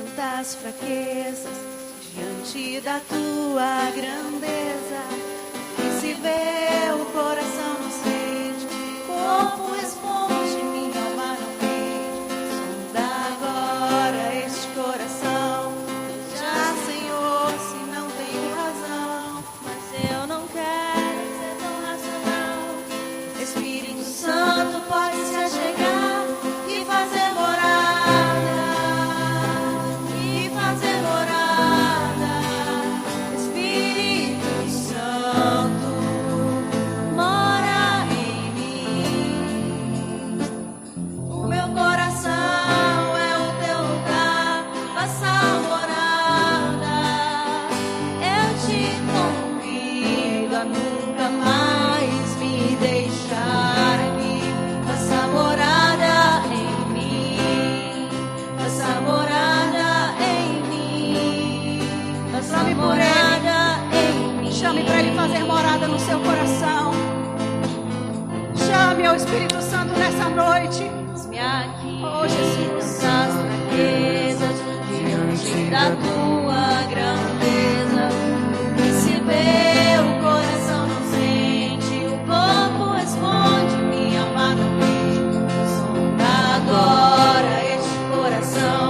tantas fraquezas diante da tua grandeza. E se vê, o coração não sente, o corpo responde, minha alma não mente. Sonda agora este coração, já Senhor, se não tenho razão, mas eu não quero ser tão racional. Espírito Santo pode se achegar e fazer morada, e fazer morada. Espírito Santo mora em mim. O meu coração é o teu lugar, faça morada. Eu te convido a nunca mais me deixar aqui. Faça morada em mim, faça morada em mim, faça morada em mim. Chame para Ele fazer morada no seu coração. Chame ao Espírito Santo nessa noite. Me aqui, Oh, Jesus. tantas fraquezas diante da tua grandeza. E se vê, o coração não sente, o corpo responde, minha alma não mente. Sonda agora este coração,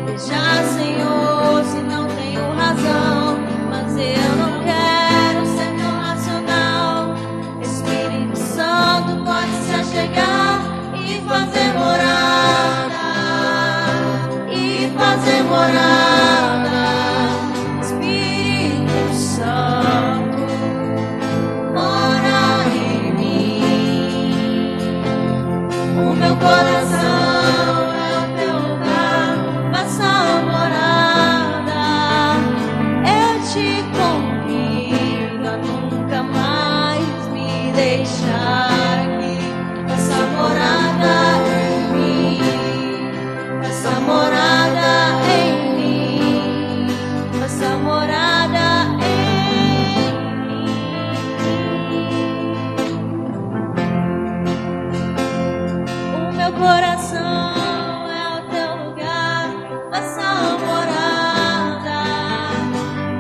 veja, Senhor, se não tenho razão, mas eu não quero ser tão racional. Espírito Santo pode se achegar e fazer morada, e fazer morada. Espírito Santo mora em mim. O meu coração é o teu lugar, faça morada. Eu te convido a nunca mais me deixar aqui. Faça morada em mim, faça morada em mim, faça morada em mim. O meu coração é o teu lugar, faça morada.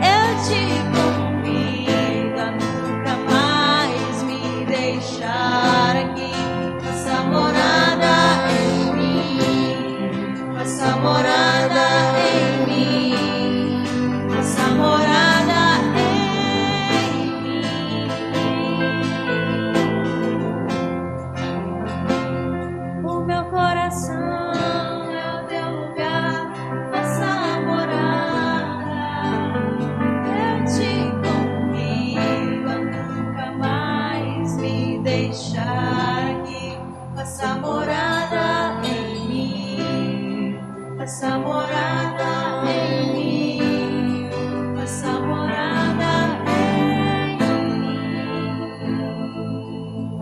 Eu te convido a nunca mais me deixar aqui. Faça morada em mim, faça morada em mim, faça morada em mim. O meu coração é o teu lugar, faça morada. Eu te convido a nunca mais me deixar aqui. Faça morada em mim, faça morada em mim, faça morada em mim.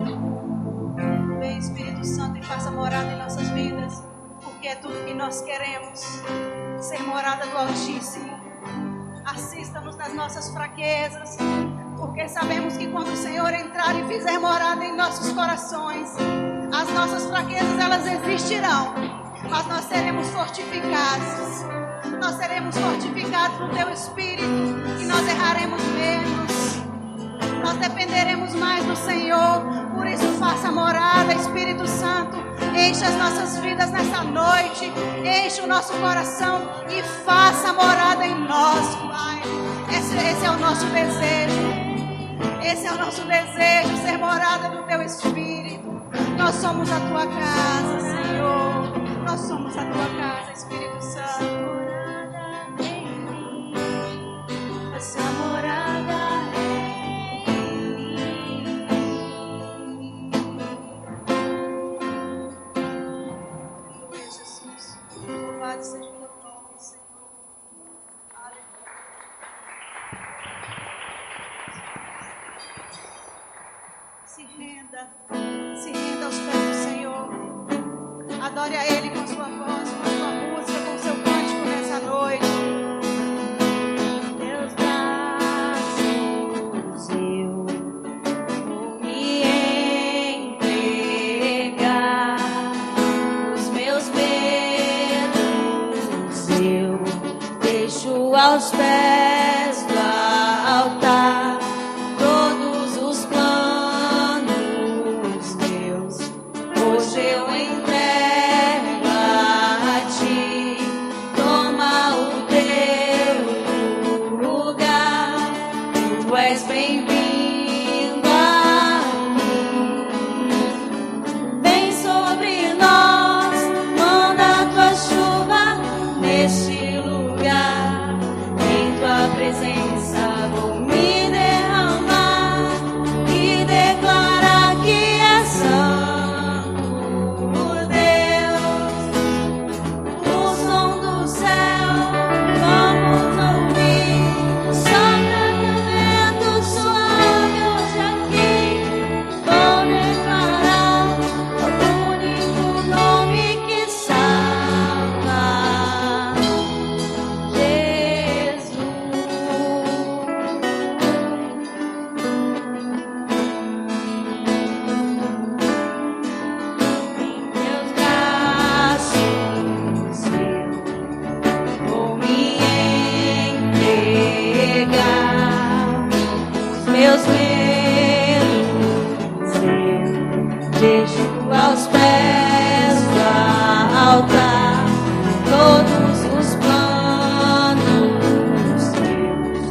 Vem, Espírito Santo, e faça morada em nossas vidas, porque é tudo que nós queremos, ser morada do Altíssimo. Assista-nos nas nossas fraquezas, porque sabemos que quando o Senhor entrar e fizer morada em nossos corações, as nossas fraquezas, elas existirão, mas nós seremos fortificados. Nós seremos fortificados no Teu Espírito, e nós erraremos menos. Nós dependeremos mais do Senhor. Por isso, faça morada, Espírito Santo. Enche as nossas vidas nessa noite, enche o nosso coração e faça morada em nós, Pai. Esse é o nosso desejo. Esse é o nosso desejo, ser morada do Teu Espírito. Nós somos a Tua casa, Senhor. Nós somos a Tua casa, Espírito Santo. Faça morada em mim. Aleluia, Jesus. Louvado seja o Teu nome, Senhor. Aleluia. Se renda aos pés do Senhor. Adore a Ele com a sua voz, com a sua música, com o seu cântico nessa noite. Teus braços eu vou me entregar, os meus medos eu deixo aos pés do altar todos os planos meus. Hoje eu entrego a ti, toma o teu lugar. Tu és bem-vindo aqui. Vem sobre nós, manda a tua chuva neste lugar. Em tua presença vou me derramar e declarar que é santo o Deus. O som do céu vamos ouvir, sopra teu vento suave hoje aqui. Vou declarar o único nome que salva, Jesus. Em teus braços eu vou me entregar. Os meus medos eu deixo aos pés do altar. Todos os planos meus,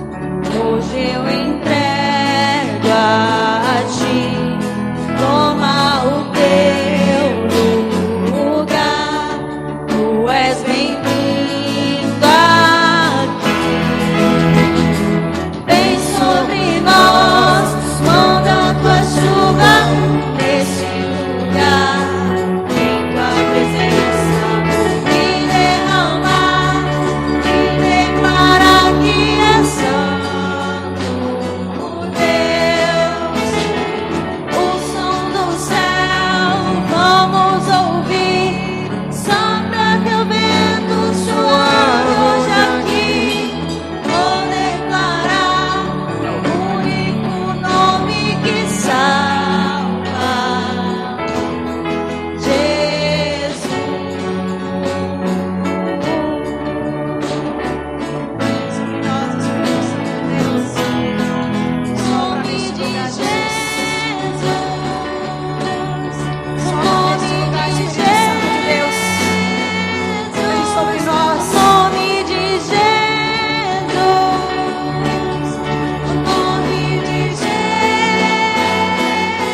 hoje eu entrego a ti. Toma o teu lugar. Tu és bem-vindo aqui. Vem sobre nós, manda a tua chuva neste lugar. Em tua presença vou me derramar e declarar que é santo o Deus. O som do céu vamos ouvir, sopra teu vento suave hoje aqui. Vou declarar o único nome que salva, Jesus. Sobre nós, Espírito Santo de Deus. Sopra Nome neste de lugar, Jesus. Sopra neste lugar, Espírito Santo de Deus. Vem sobre nós. Nome de Jesus. Nome de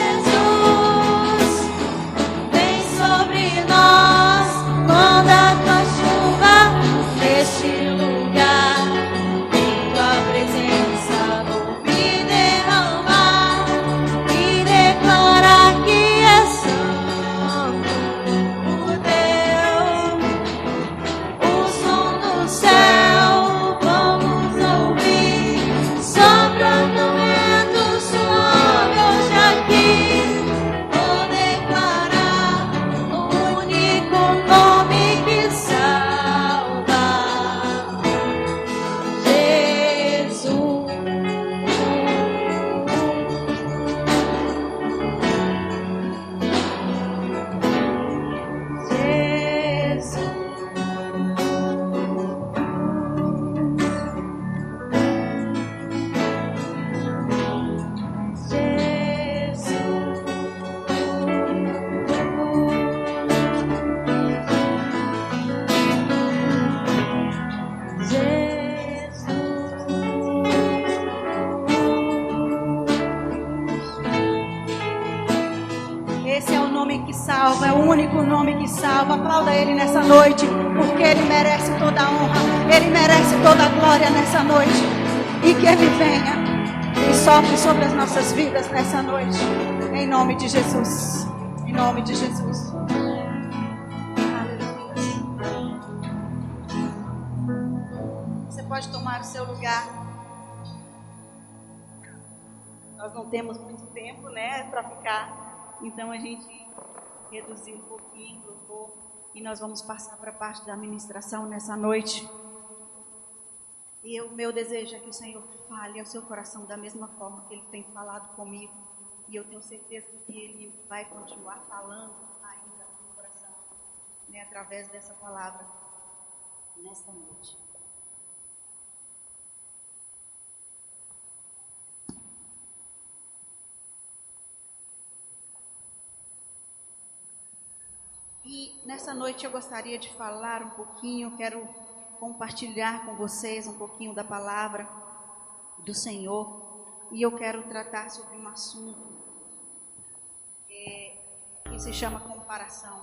Jesus. Vem sobre nós, manda a tua chuva neste lugar. Em tua presença vou me derramar e declarar que é santo o Deus. O som do céu vamos ouvir, sopra teu vento suave hoje aqui. Vou declarar o único nome que salva, Jesus. Esse é o nome que salva, é o único nome que salva. Aplauda Ele nessa noite, porque Ele merece toda a honra, Ele merece toda a glória nessa noite. E que Ele venha e sopre sobre as nossas vidas nessa noite, em nome de Jesus. Em nome de Jesus. Aleluia. Você pode tomar o seu lugar. Nós não temos muito tempo, né, para ficar. Então a gente reduziu um pouquinho o louvor e nós vamos passar para a parte da administração nessa noite. E o meu desejo é que o Senhor fale ao seu coração da mesma forma que Ele tem falado comigo. E eu tenho certeza que Ele vai continuar falando ainda no seu coração, né, através dessa palavra. nesta noite. E nessa noite eu gostaria de falar um pouquinho, quero compartilhar com vocês um pouquinho da palavra do Senhor. E eu quero tratar sobre um assunto que se chama comparação.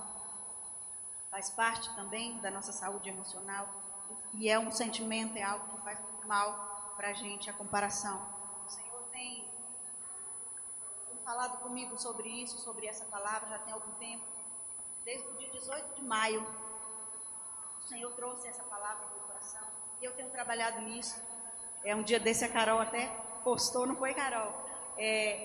Faz parte também da nossa saúde emocional e é um sentimento, é algo que faz mal para a gente, a comparação. O Senhor tem falado comigo sobre isso, sobre essa palavra, já tem algum tempo. Desde o dia 18 de maio, o Senhor trouxe essa palavra no meu coração e eu tenho trabalhado nisso. Um dia desse a Carol até postou, não foi, Carol?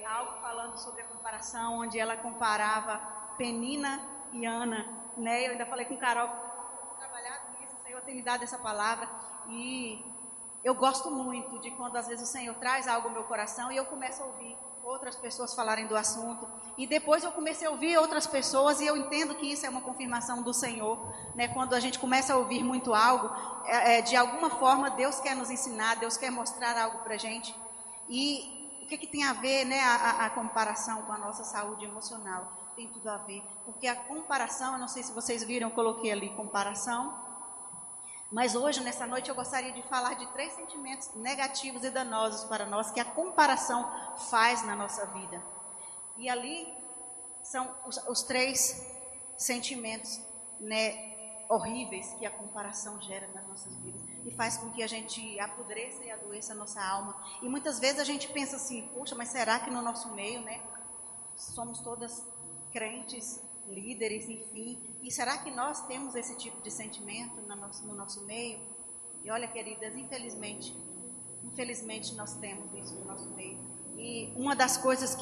Algo falando sobre a comparação, onde ela comparava Penina e Ana, né? Eu ainda falei com Carol, tenho trabalhado nisso, o Senhor tem me dado essa palavra e eu gosto muito de quando às vezes o Senhor traz algo ao meu coração e eu começo a ouvir outras pessoas falarem do assunto, e depois eu comecei a ouvir outras pessoas, e eu entendo que isso é uma confirmação do Senhor, né? Quando a gente começa a ouvir muito algo, de alguma forma Deus quer nos ensinar, Deus quer mostrar algo para a gente, e o que tem a ver, né, a comparação com a nossa saúde emocional? Tem tudo a ver, porque a comparação, eu não sei se vocês viram, eu coloquei ali comparação, mas hoje, nessa noite, eu gostaria de falar de 3 sentimentos negativos e danosos para nós que a comparação faz na nossa vida. E ali são os 3 sentimentos, né, horríveis que a comparação gera nas nossas vidas e faz com que a gente apodreça e adoeça a nossa alma. E muitas vezes a gente pensa assim, poxa, mas será que no nosso meio, né, somos todas crentes, líderes, enfim, e será que nós temos esse tipo de sentimento no nosso meio? E olha, queridas, infelizmente nós temos isso no nosso meio. E uma das coisas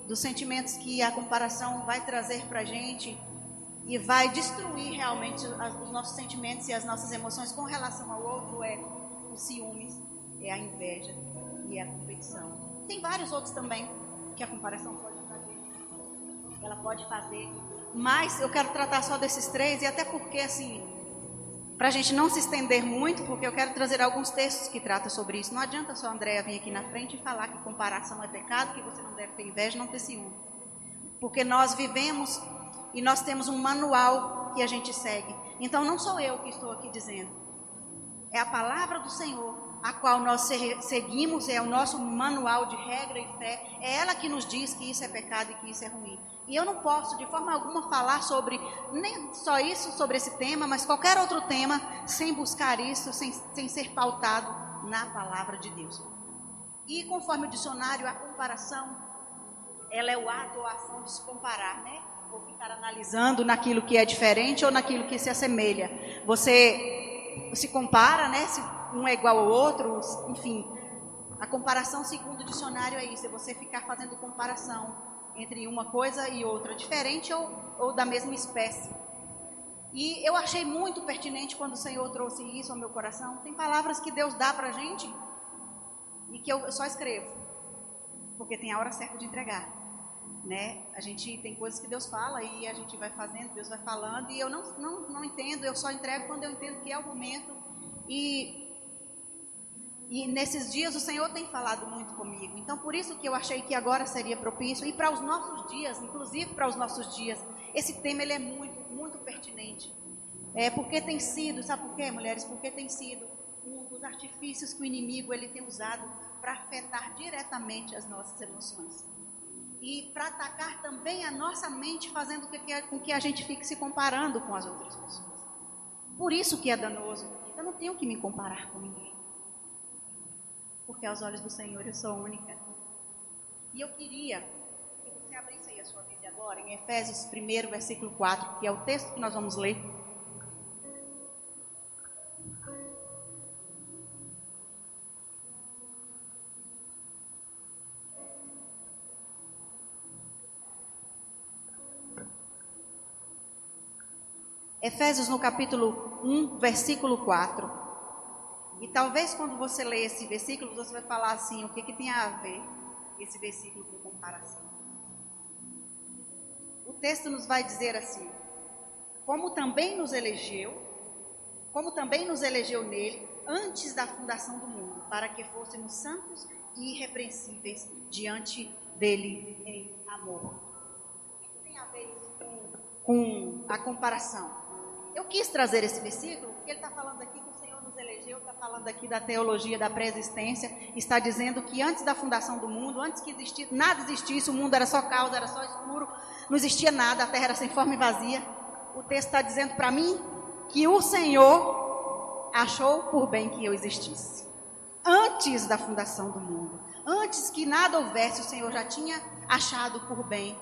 dos sentimentos que a comparação vai trazer para a gente e vai destruir realmente os nossos sentimentos e as nossas emoções com relação ao outro é o ciúmes, é a inveja e a competição. Tem vários outros também que a comparação pode fazer. Ela pode fazer, mas eu quero tratar só desses 3, e até porque, assim, para a gente não se estender muito, porque eu quero trazer alguns textos que tratam sobre isso. Não adianta só a Andréia vir aqui na frente e falar que comparação é pecado, que você não deve ter inveja, não ter ciúme. Porque nós vivemos e nós temos um manual que a gente segue. Então não sou eu que estou aqui dizendo, é a palavra do Senhor, a qual nós seguimos, é o nosso manual de regra e fé, é ela que nos diz que isso é pecado e que isso é ruim. E eu não posso de forma alguma falar sobre, nem só isso, sobre esse tema, mas qualquer outro tema, sem buscar isso, sem ser pautado na palavra de Deus. E conforme o dicionário, a comparação, ela é o ato ou a ação de se comparar, né? Ou ficar analisando naquilo que é diferente ou naquilo que se assemelha. Você se compara, né? Se um é igual ao outro, enfim. A comparação, segundo o dicionário, é isso, é você ficar fazendo comparação entre uma coisa e outra, diferente ou da mesma espécie. E eu achei muito pertinente quando o Senhor trouxe isso ao meu coração. Tem palavras que Deus dá pra gente e que eu só escrevo, porque tem a hora certa de entregar, né? A gente tem coisas que Deus fala e a gente vai fazendo, Deus vai falando, e eu não entendo, eu só entrego quando eu entendo que é o momento. E nesses dias o Senhor tem falado muito comigo. Então por isso que eu achei que agora seria propício. E para os nossos dias, inclusive para os nossos dias, esse tema ele é muito, muito pertinente. Porque tem sido, sabe por quê, mulheres? Porque tem sido um dos artifícios que o inimigo ele tem usado para afetar diretamente as nossas emoções. E para atacar também a nossa mente, fazendo com que a gente fique se comparando com as outras pessoas. Por isso que é danoso. Eu não tenho que me comparar com ninguém. Porque aos olhos do Senhor eu sou única. E eu queria que você abrisse aí a sua Bíblia agora, em Efésios 1, versículo 4, que é o texto que nós vamos ler. Efésios no capítulo 1, versículo 4. E talvez quando você lê esse versículo, você vai falar assim, o que tem a ver esse versículo com comparação? O texto nos vai dizer assim, como também nos elegeu como também nos elegeu nele antes da fundação do mundo, para que fôssemos santos e irrepreensíveis diante dele em amor. O que tem a ver isso com a comparação? Eu quis trazer esse versículo, porque ele está falando aqui que o Senhor nos elegeu, está falando aqui da teologia da pré-existência, está dizendo que antes da fundação do mundo, antes que nada existisse, o mundo era só caos, era só escuro, não existia nada, a terra era sem forma e vazia. O texto está dizendo para mim que o Senhor achou por bem que eu existisse. Antes da fundação do mundo, antes que nada houvesse, o Senhor já tinha achado por bem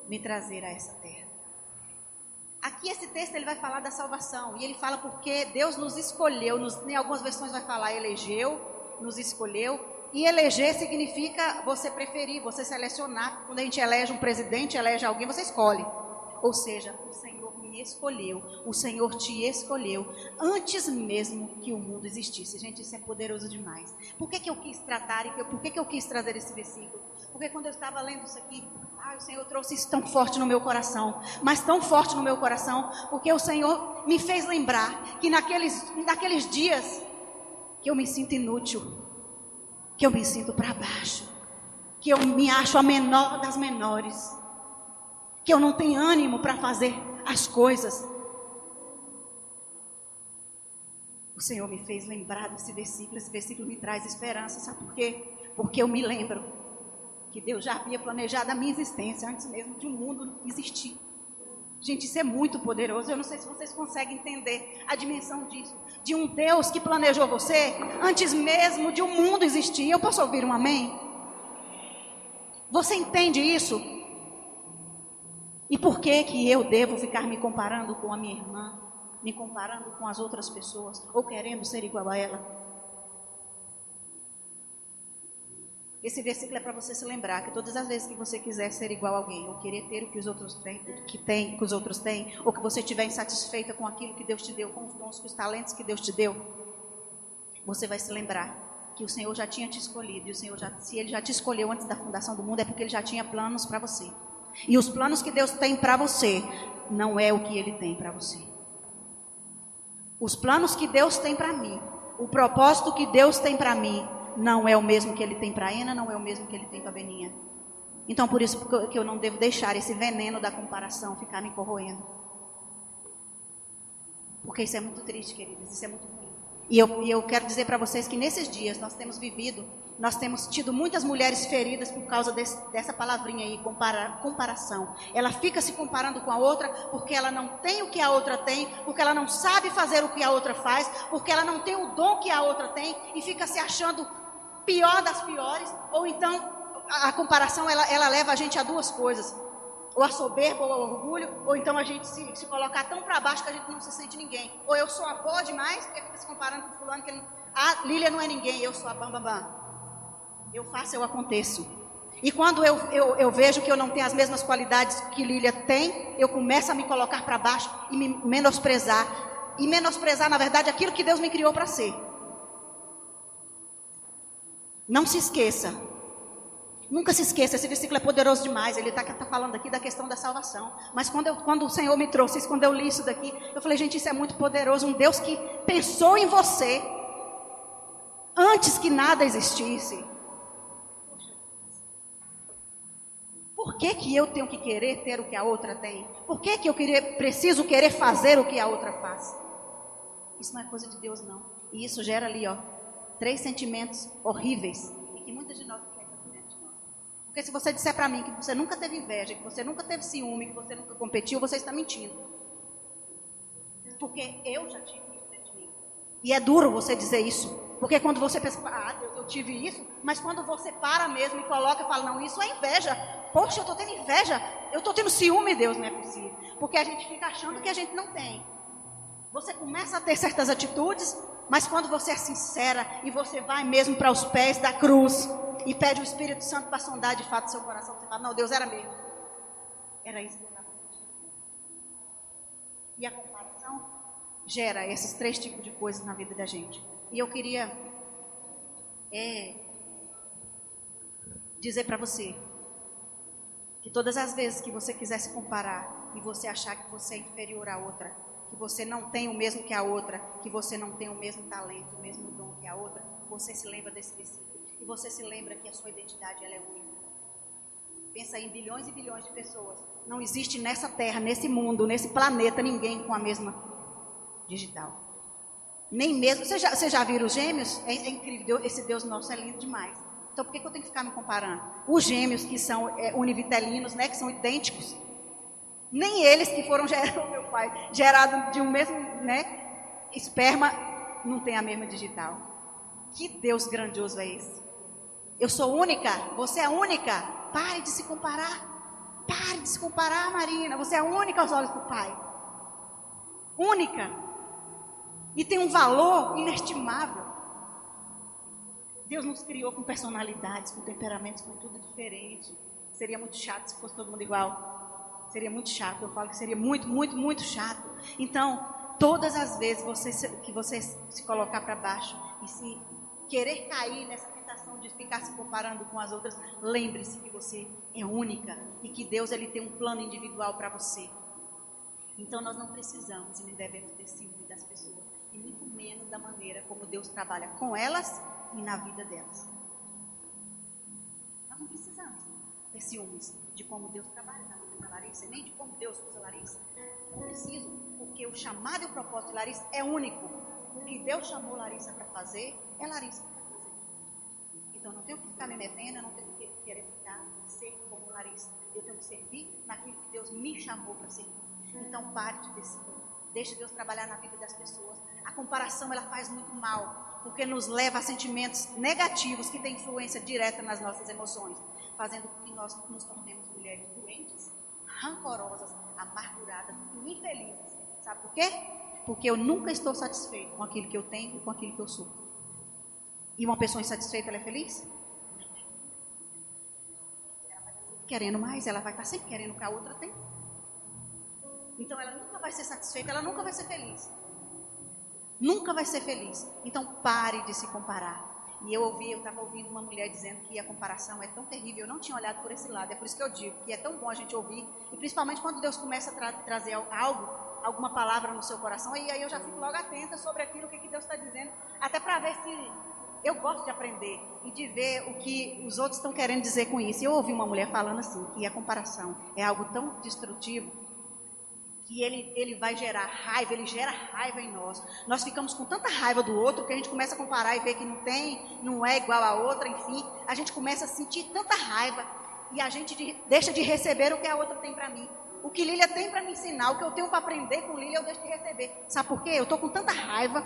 me trazer a essa terra. Aqui esse texto ele vai falar da salvação, e ele fala porque Deus nos escolheu, em algumas versões vai falar elegeu, nos escolheu, e eleger significa você preferir, você selecionar. Quando a gente elege um presidente, elege alguém, você escolhe. Ou seja, o Senhor me escolheu, o Senhor te escolheu, antes mesmo que o mundo existisse. Gente, isso é poderoso demais. Por que eu quis tratar, por que eu quis trazer esse versículo? Porque quando eu estava lendo isso aqui, o Senhor trouxe isso tão forte no meu coração, mas tão forte no meu coração, porque o Senhor me fez lembrar que naqueles dias que eu me sinto inútil, que eu me sinto para baixo, que eu me acho a menor das menores, que eu não tenho ânimo para fazer as coisas. O Senhor me fez lembrar desse versículo. Esse versículo me traz esperança. Sabe por quê? Porque eu me lembro que Deus já havia planejado a minha existência antes mesmo de um mundo existir. Gente, isso é muito poderoso. Eu não sei se vocês conseguem entender a dimensão disso. De um Deus que planejou você antes mesmo de um mundo existir. Eu posso ouvir um amém? Você entende isso? E por que eu devo ficar me comparando com a minha irmã, me comparando com as outras pessoas, ou querendo ser igual a ela? Esse versículo é para você se lembrar que todas as vezes que você quiser ser igual a alguém, ou querer ter o que os outros têm, ou que você estiver insatisfeita com aquilo que Deus te deu, com os dons, com os talentos que Deus te deu, você vai se lembrar que o Senhor já tinha te escolhido, e o Senhor se Ele já te escolheu antes da fundação do mundo, é porque Ele já tinha planos para você. E os planos que Deus tem para você não é o que Ele tem para você. Os planos que Deus tem para mim, o propósito que Deus tem para mim, não é o mesmo que Ele tem para a Ena, não é o mesmo que Ele tem para a Beninha. Então por isso que eu não devo deixar esse veneno da comparação ficar me corroendo. Porque isso é muito triste, queridos, isso é muito ruim. E eu quero dizer para vocês que nesses dias nós temos tido muitas mulheres feridas por causa dessa palavrinha aí, comparação. Ela fica se comparando com a outra porque ela não tem o que a outra tem, porque ela não sabe fazer o que a outra faz, porque ela não tem o dom que a outra tem e fica se achando pior das piores. Ou então a comparação ela leva a gente a duas coisas: ou a soberba ou ao orgulho, ou então a gente se colocar tão para baixo que a gente não se sente ninguém. Ou eu sou a boa demais, porque fica se comparando com fulano, que Lília não é ninguém, eu sou a bam. Eu faço, eu aconteço. E quando eu vejo que eu não tenho as mesmas qualidades que Lília tem, eu começo a me colocar para baixo e me menosprezar. E menosprezar, na verdade, aquilo que Deus me criou para ser. Não se esqueça. Nunca se esqueça, esse versículo é poderoso demais. Ele está falando aqui da questão da salvação. Mas quando o Senhor me trouxe isso, quando eu li isso daqui, eu falei, gente, isso é muito poderoso. Um Deus que pensou em você antes que nada existisse. Por que eu tenho que querer ter o que a outra tem? Por que eu preciso querer fazer o que a outra faz? Isso não é coisa de Deus, não. E isso gera ali, 3 sentimentos horríveis. E que muitas de nós não querem fazer dentro de nós. Porque se você disser para mim que você nunca teve inveja, que você nunca teve ciúme, que você nunca competiu, você está mentindo. Porque eu já tive isso dentro de mim. E é duro você dizer isso. Porque quando você pensa, eu tive isso, mas quando você para mesmo e coloca e fala, não, isso é inveja. Poxa, eu estou tendo inveja, eu estou tendo ciúme, Deus, não é possível. Porque a gente fica achando que a gente não tem. Você começa a ter certas atitudes, mas quando você é sincera e você vai mesmo para os pés da cruz e pede o Espírito Santo para sondar de fato seu coração, você fala, não, Deus, era mesmo. Era isso que eu estava sentindo. E a comparação gera esses 3 tipos de coisas na vida da gente. E eu queria dizer para você que todas as vezes que você quiser se comparar e você achar que você é inferior à outra, que você não tem o mesmo que a outra, que você não tem o mesmo talento, o mesmo dom que a outra, você se lembra desse versículo. E você se lembra que a sua identidade ela é única. Pensa em bilhões e bilhões de pessoas. Não existe nessa terra, nesse mundo, nesse planeta, ninguém com a mesma digital. Nem mesmo. Você já viram os gêmeos? É incrível. Esse Deus nosso é lindo demais. Então por que eu tenho que ficar me comparando? Os gêmeos que são univitelinos, né, que são idênticos. Nem eles que foram gerados, meu pai, gerados de um mesmo, né, esperma, não tem a mesma digital. Que Deus grandioso é esse? Eu sou única, você é única. Pare de se comparar. Pare de se comparar, Marina. Você é única aos olhos do Pai. Única. E tem um valor inestimável. Deus nos criou com personalidades, com temperamentos, com tudo diferente. Seria muito chato se fosse todo mundo igual. Seria muito chato. Eu falo que seria muito, muito, muito chato. Então, todas as vezes que você se colocar para baixo e se querer cair nessa tentação de ficar se comparando com as outras, lembre-se que você é única e que Deus ele tem um plano individual para você. Então nós não precisamos e nem devemos ter ciúme das pessoas, e muito menos da maneira como Deus trabalha com elas e na vida delas. Nós não precisamos ter ciúmes de como Deus trabalha na vida da Larissa, nem de como Deus usa a Larissa. Não preciso, porque o chamado e o propósito de Larissa é único. O que Deus chamou Larissa para fazer, é Larissa que vai fazer. Então, não tenho que ficar me metendo, eu não tenho que querer ser como Larissa. Eu tenho que servir naquilo que Deus me chamou para servir. Então, pare de decidir. Deixe Deus trabalhar na vida das pessoas. A comparação, ela faz muito mal, porque nos leva a sentimentos negativos que têm influência direta nas nossas emoções, fazendo com que nós nos tornemos mulheres doentes, rancorosas, amarguradas e infelizes. Sabe por quê? Porque eu nunca estou satisfeito com aquilo que eu tenho e com aquilo que eu sou. E uma pessoa insatisfeita, ela é feliz? Ela vai estar querendo mais, ela vai estar sempre querendo o que a outra tem. Então ela nunca vai ser satisfeita, ela nunca vai ser feliz. Nunca vai ser feliz. Então pare de se comparar. E eu estava ouvindo uma mulher dizendo que a comparação é tão terrível. Eu não tinha olhado por esse lado. É por isso que eu digo que é tão bom a gente ouvir. E principalmente quando Deus começa a trazer alguma palavra no seu coração. E aí eu já fico logo atenta sobre aquilo que Deus está dizendo. Até para ver se eu gosto de aprender. E de ver o que os outros estão querendo dizer com isso. E eu ouvi uma mulher falando assim, que a comparação é algo tão destrutivo, que ele vai gerar raiva, ele gera raiva em nós. Nós ficamos com tanta raiva do outro que a gente começa a comparar e ver que não é igual a outra, enfim. A gente começa a sentir tanta raiva e a gente deixa de receber o que a outra tem para mim. O que Lília tem para me ensinar, o que eu tenho para aprender com Lília, eu deixo de receber. Sabe por quê? Eu estou com tanta raiva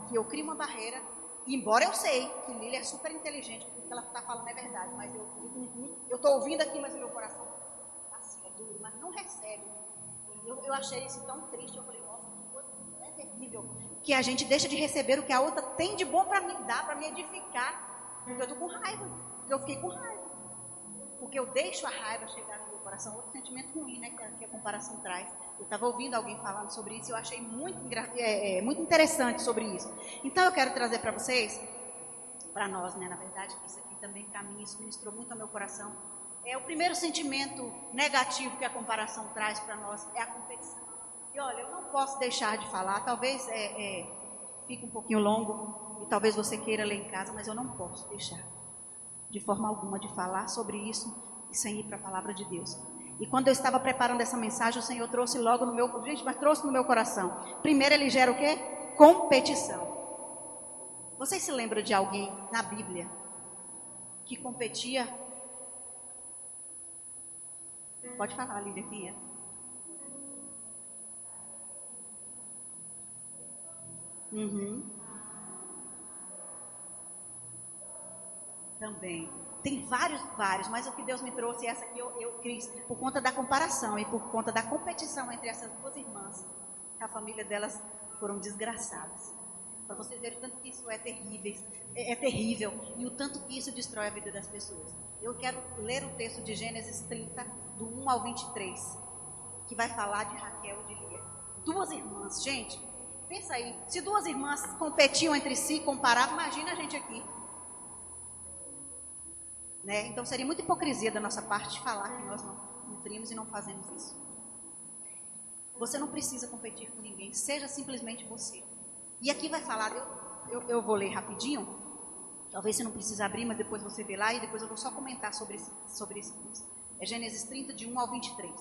que eu crio uma barreira. E embora eu sei que Lília é super inteligente, porque o que ela está falando é verdade, mas eu estou ouvindo aqui, mas o meu coração assim, é duro, mas não recebe. Eu achei isso tão triste, eu falei, nossa, que coisa é terrível, que a gente deixa de receber o que a outra tem de bom para me dar, para me edificar, porque eu estou com raiva, porque eu fiquei com raiva, porque eu deixo a raiva chegar no meu coração, outro sentimento ruim, né, que a comparação traz. Eu estava ouvindo alguém falando sobre isso e eu achei muito interessante sobre isso. Então eu quero trazer para vocês, para nós, né, na verdade, que isso aqui também para mim, isso ministrou muito ao meu coração. O primeiro sentimento negativo que a comparação traz para nós é a competição. E olha, eu não posso deixar de falar, talvez fique um pouquinho longo e talvez você queira ler em casa, mas eu não posso deixar de forma alguma de falar sobre isso e sem ir para a palavra de Deus. E quando eu estava preparando essa mensagem, o Senhor trouxe logo no meu coração. Primeiro ele gera o quê? Competição. Vocês se lembram de alguém na Bíblia que competia? Pode falar, Lídia. Também. Tem vários, mas o que Deus me trouxe, essa aqui eu quis, por conta da comparação e por conta da competição entre essas duas irmãs, a família delas foram desgraçadas. Para vocês verem o tanto que isso é terrível e o tanto que isso destrói a vida das pessoas. Eu quero ler o texto de Gênesis 30, do 1 ao 23, que vai falar de Raquel e de Lia. Duas irmãs, gente, pensa aí, se duas irmãs competiam entre si, comparavam, imagina a gente aqui. Né? Então seria muita hipocrisia da nossa parte falar que nós não nutrimos e não fazemos isso. Você não precisa competir com ninguém, seja simplesmente você. E aqui vai falar, eu vou ler rapidinho, talvez você não precise abrir, mas depois você vê lá e depois eu vou só comentar sobre esse texto. É Gênesis 30, de 1 ao 23.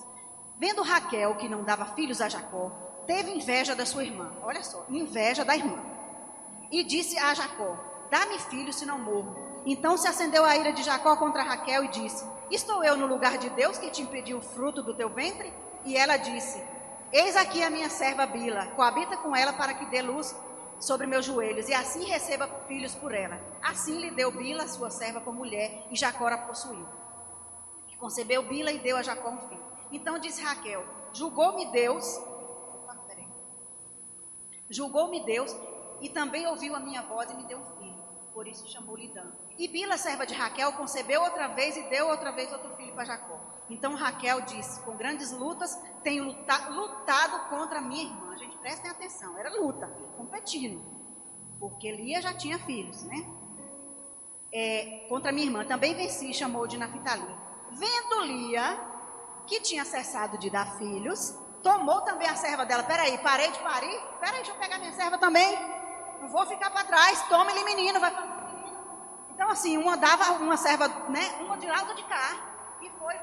Vendo Raquel que não dava filhos a Jacó, teve inveja da sua irmã, olha só, inveja da irmã. E disse a Jacó, dá-me filho, senão morro. Então se acendeu a ira de Jacó contra Raquel e disse, estou eu no lugar de Deus que te impediu o fruto do teu ventre? E ela disse, eis aqui a minha serva Bila, coabita com ela para que dê luz sobre meus joelhos, e assim receba filhos por ela. Assim lhe deu Bila, sua serva, por mulher, e Jacó a possuiu. Que concebeu Bila e deu a Jacó um filho. Então disse Raquel, julgou-me Deus, e também ouviu a minha voz e me deu um filho. Por isso chamou-lhe Dan. E Bila, serva de Raquel, concebeu outra vez e deu outra vez outro filho para Jacó. Então Raquel disse, com grandes lutas, tenho lutado contra a minha irmã. Gente, prestem atenção, era luta, competindo. Porque Lia já tinha filhos, né? Contra a minha irmã. Também venci e chamou de Naphtali. Vendo Lia, que tinha cessado de dar filhos, tomou também a serva dela. Peraí, parei de parir? Peraí, deixa eu pegar minha serva também. Não vou ficar para trás. Toma ele, menino. Vai para menino. Então, assim, uma dava uma serva, né? Uma de lá, outra de cá. E foi.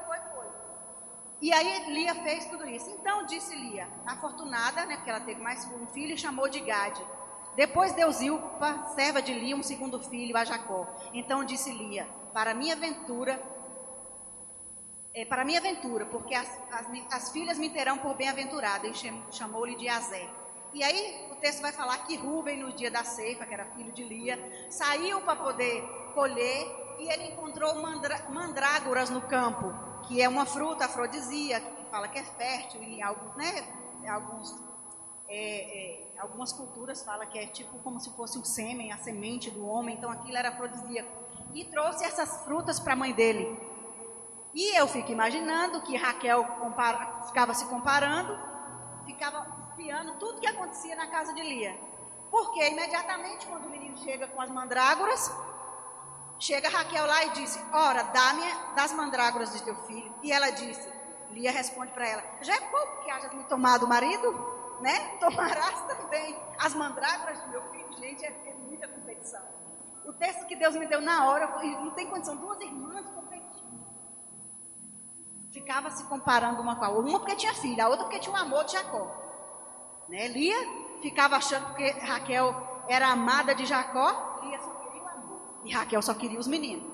E aí Lia fez tudo isso. Então disse Lia, afortunada, né? Porque ela teve mais um filho e chamou de Gade. Depois deu Zilpa, serva de Lia, um segundo filho a Jacó. Então disse Lia, para minha aventura, porque as filhas me terão por bem-aventurada. E chamou-lhe de Azé. E aí o texto vai falar que Rúben, no dia da ceifa, que era filho de Lia, saiu para poder colher e ele encontrou mandrágoras no campo, que é uma fruta afrodisíaca, que fala que é fértil em alguns, né? Algumas culturas falam que é tipo como se fosse um sêmen, a semente do homem, então aquilo era afrodisíaco. E trouxe essas frutas para a mãe dele. E eu fico imaginando que Raquel ficava se comparando, ficava espiando tudo que acontecia na casa de Lia. Porque imediatamente quando o menino chega com as mandrágoras, chega Raquel lá e disse, ora, dá-me das mandrágoras de teu filho. E ela disse, Lia responde para ela, já é pouco que hajas me tomado o marido, né? Tomarás também as mandrágoras do meu filho. Gente, é muita competição. O texto que Deus me deu na hora, não tem condição, duas irmãs competindo. Ficava se comparando uma com a outra, uma porque tinha filha, a outra porque tinha um amor de Jacó. Né? Lia ficava achando que Raquel era amada de Jacó, Lia só queria o amor, e Raquel só queria os meninos.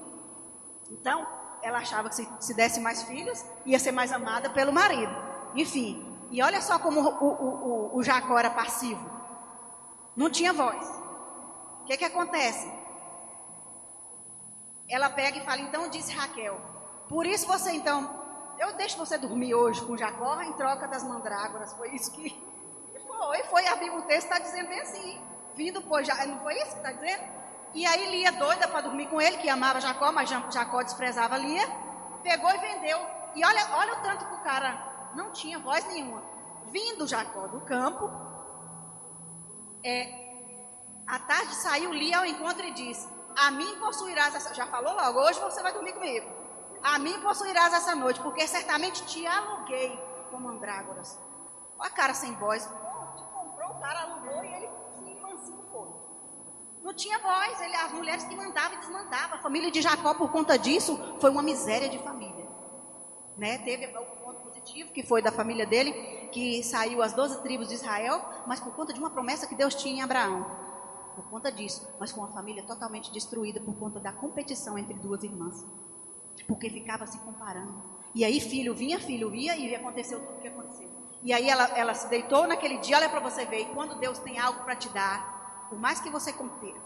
Então, ela achava que se desse mais filhos, ia ser mais amada pelo marido. Enfim, e olha só como o Jacó era passivo. Não tinha voz. O que acontece? Ela pega e fala, então disse Raquel, por isso você então, eu deixo você dormir hoje com Jacó em troca das mandrágoras. Foi isso que foi. A Bíblia, o texto está dizendo bem assim. Vindo, pois, já, não foi isso que está dizendo? E aí Lia, doida para dormir com ele, que amava Jacó, mas Jacó desprezava Lia, pegou e vendeu. E olha o tanto que o cara não tinha voz nenhuma. Vindo Jacó do campo, à tarde saiu Lia ao encontro e disse, a mim possuirás essa... Já falou logo, hoje você vai dormir comigo. A mim possuirás essa noite, porque certamente te aluguei com mandrágoras. Olha a cara sem voz. Te comprou, o cara alugou e ele se mansinho foi. Não tinha voz, as mulheres que mandavam e desmandavam. A família de Jacó, por conta disso, foi uma miséria de família. Né? Teve o ponto positivo, que foi da família dele, que saiu as 12 tribos de Israel, mas por conta de uma promessa que Deus tinha em Abraão. Por conta disso, mas foi uma família totalmente destruída por conta da competição entre duas irmãs. Porque ficava se comparando. E aí filho ia e aconteceu tudo o que aconteceu. E aí ela se deitou naquele dia, olha para você ver, e quando Deus tem algo para te dar, por mais que você competa,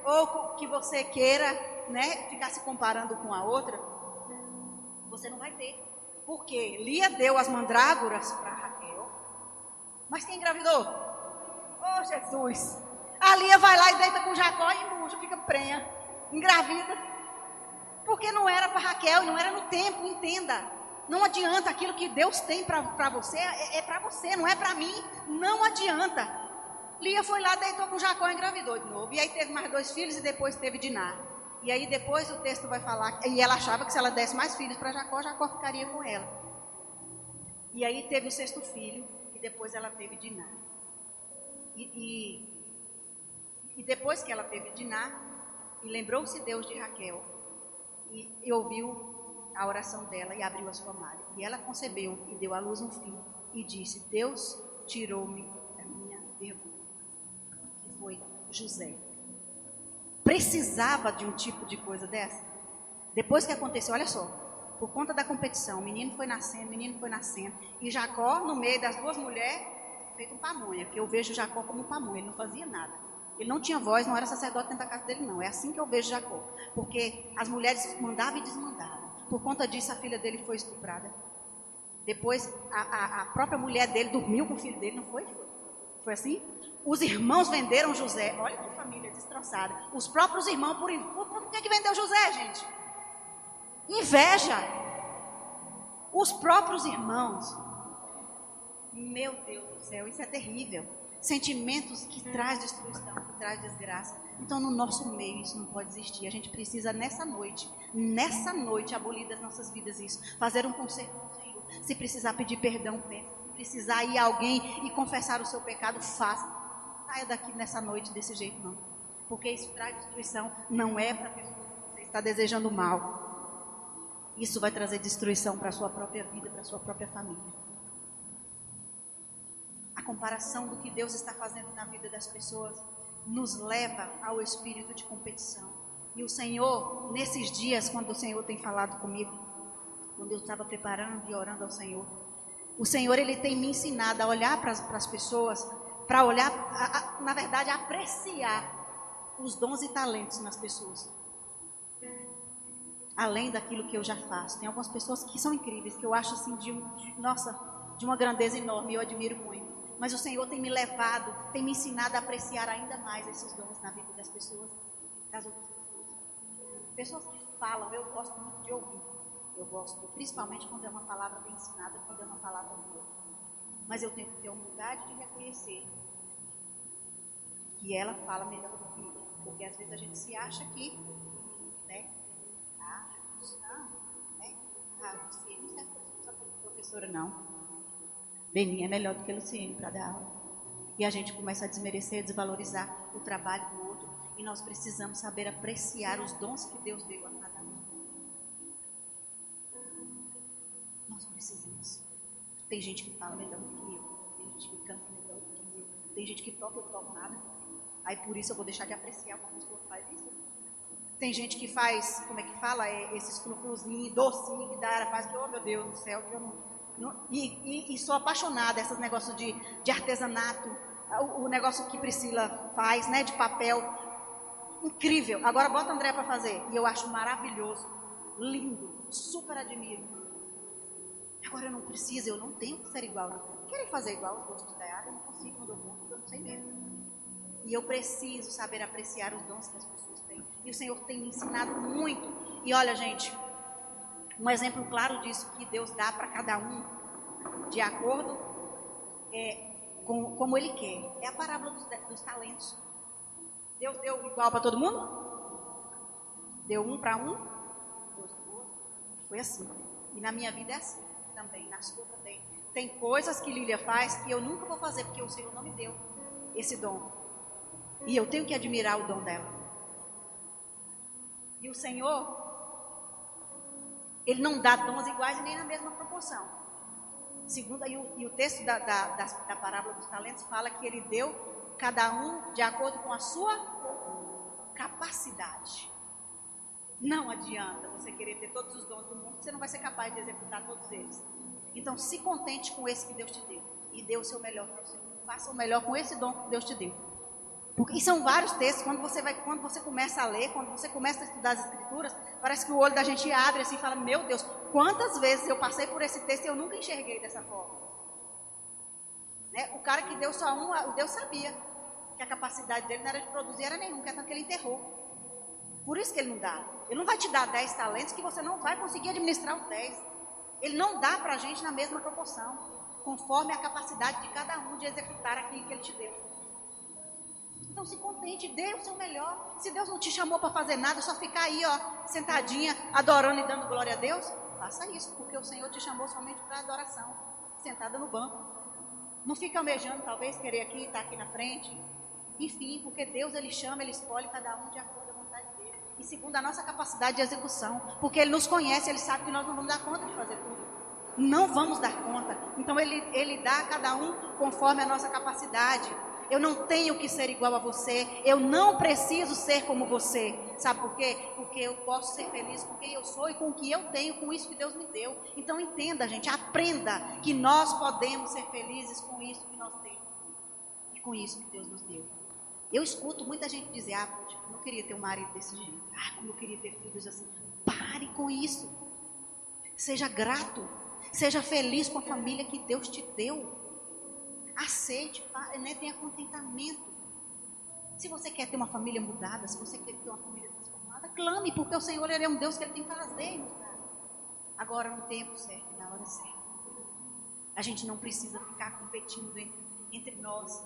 ou que você queira, né, ficar se comparando com a outra, você não vai ter. Porque Lia deu as mandrágoras para Raquel, mas quem engravidou? Oh, Jesus! A Lia vai lá e deita com Jacó e murcha, fica prenha, engravida. Porque não era para Raquel, não era no tempo, entenda. Não adianta, aquilo que Deus tem para você, é para você, não é para mim. Não adianta. Lia foi lá, deitou com Jacó e engravidou de novo. E aí teve mais 2 filhos e depois teve Diná. E aí depois o texto vai falar, e ela achava que se ela desse mais filhos para Jacó, Jacó ficaria com ela. E aí teve o 6º filho, e depois ela teve Diná. E depois que ela teve Diná, e lembrou-se Deus de Raquel, e ouviu a oração dela, e abriu a sua malha. E ela concebeu, e deu à luz um filho, e disse: Deus tirou-me da minha vergonha. Que foi José. Precisava de um tipo de coisa dessa? Depois que aconteceu, olha só, por conta da competição, o menino foi nascendo, e Jacó, no meio das duas mulheres, feito um pamonha, porque eu vejo Jacó como um pamonha, ele não fazia nada. Ele não tinha voz, não era sacerdote dentro da casa dele, não. É assim que eu vejo Jacó, porque as mulheres mandavam e desmandavam. Por conta disso, a filha dele foi estuprada. Depois, a própria mulher dele dormiu com o filho dele, não foi? Foi assim? Os irmãos venderam José. Olha que família destroçada. Os próprios irmãos, por que vendeu José, gente? Inveja. Os próprios irmãos. Meu Deus do céu, isso é terrível. Sentimentos que traz destruição, que traz desgraça. Então, no nosso meio, isso não pode existir. A gente precisa, nessa noite, abolir das nossas vidas isso. Fazer um conserto com o Senhor. Se precisar pedir perdão, peça. Se precisar ir a alguém e confessar o seu pecado, faça. Saia daqui nessa noite desse jeito, não. Porque isso traz destruição. Não é para a pessoa que você está desejando mal. Isso vai trazer destruição para a sua própria vida, para a sua própria família. A comparação do que Deus está fazendo na vida das pessoas nos leva ao espírito de competição. E o Senhor, nesses dias, quando o Senhor tem falado comigo, quando eu estava preparando e orando ao Senhor, o Senhor, Ele tem me ensinado a olhar para as pessoas, para olhar, na verdade, a apreciar os dons e talentos nas pessoas. Além daquilo que eu já faço. Tem algumas pessoas que são incríveis, que eu acho assim, de uma grandeza enorme, e eu admiro muito. Mas o Senhor tem me levado, tem me ensinado a apreciar ainda mais esses dons na vida das pessoas, das outras pessoas. Pessoas que falam, eu gosto muito de ouvir. Eu gosto, principalmente quando é uma palavra bem ensinada, quando é uma palavra boa. Mas eu tenho que ter a humildade de reconhecer que ela fala melhor do que eu. Porque às vezes a gente se acha que, né? Você não serve para professora, não. Beninha é melhor do que Luciene para dar aula. E a gente começa a desmerecer, desvalorizar o trabalho do outro. E nós precisamos saber apreciar os dons que Deus deu a cada um. Nós precisamos. Tem gente que fala melhor do que eu. Tem gente que canta melhor do que eu. Tem gente que toca, eu toco nada. Aí por isso eu vou deixar de apreciar uma pessoa que faz isso. Tem gente que faz, como é que fala? Esses frufruzinhos, docinho que dá, faz que, oh meu Deus do céu, que eu não... E sou apaixonada, esses negócios de artesanato, o negócio que Priscila faz, né, de papel, incrível. Agora bota a André para fazer, e eu acho maravilhoso, lindo, super admiro. Agora eu não preciso, eu não tenho que ser igual. Não. Querem fazer igual os gostos da área? Eu não consigo, não dou conta, eu não sei mesmo. E eu preciso saber apreciar os dons que as pessoas têm. E o Senhor tem me ensinado muito. E olha, gente, um exemplo claro disso que Deus dá para cada um, de acordo com como Ele quer. É a parábola dos talentos. Deus deu igual para todo mundo? Deu um para um, dois para o outro. Foi assim. E na minha vida é assim também, na sua também. Tem coisas que Lília faz que eu nunca vou fazer, porque o Senhor não me deu esse dom. E eu tenho que admirar o dom dela. E o Senhor, Ele não dá dons iguais e nem na mesma proporção. Segundo, e o texto da parábola dos talentos fala que Ele deu cada um de acordo com a sua capacidade. Não adianta você querer ter todos os dons do mundo, você não vai ser capaz de executar todos eles. Então, se contente com esse que Deus te deu. E dê o seu melhor para você. Faça o melhor com esse dom que Deus te deu. E são vários textos, quando você começa a ler, quando você começa a estudar as escrituras, parece que o olho da gente abre assim e fala, meu Deus, quantas vezes eu passei por esse texto e eu nunca enxerguei dessa forma. Né? O cara que deu só um, o Deus sabia que a capacidade dele não era de produzir, era nenhum, que é tanto que ele enterrou. Por isso que ele não dá. Ele não vai te dar 10 talentos que você não vai conseguir administrar os 10. Ele não dá para a gente na mesma proporção, conforme a capacidade de cada um de executar aquilo que ele te deu. Então se contente, dê o seu melhor. Se Deus não te chamou para fazer nada, só ficar aí, ó, sentadinha, adorando e dando glória a Deus, faça isso, porque o Senhor te chamou somente para adoração. sentada no banco. Não fica almejando, talvez, querer aqui, estar aqui na frente. Enfim, porque Deus, Ele chama, Ele escolhe cada um de acordo com a vontade dEle. E segundo a nossa capacidade de execução. Porque Ele nos conhece, Ele sabe que nós não vamos dar conta de fazer tudo. Não vamos dar conta. Então Ele dá a cada um conforme a nossa capacidade. Eu não tenho que ser igual a você. Eu não preciso ser como você. Sabe por quê? Porque eu posso ser feliz com quem eu sou e com o que eu tenho, com isso que Deus me deu. Então entenda, gente, aprenda que nós podemos ser felizes com isso que nós temos. E com isso que Deus nos deu. Eu escuto muita gente dizer, eu não queria ter um marido desse jeito. Como eu queria ter filhos assim. Pare com isso. Seja grato. Seja feliz com a família que Deus te deu. Aceite, né? Tenha contentamento. Se você quer ter uma família mudada, se você quer ter uma família transformada, clame, porque o Senhor, Ele é um Deus que Ele tem prazer em mudar. Agora, no tempo certo e na hora certa. A gente não precisa ficar competindo entre nós.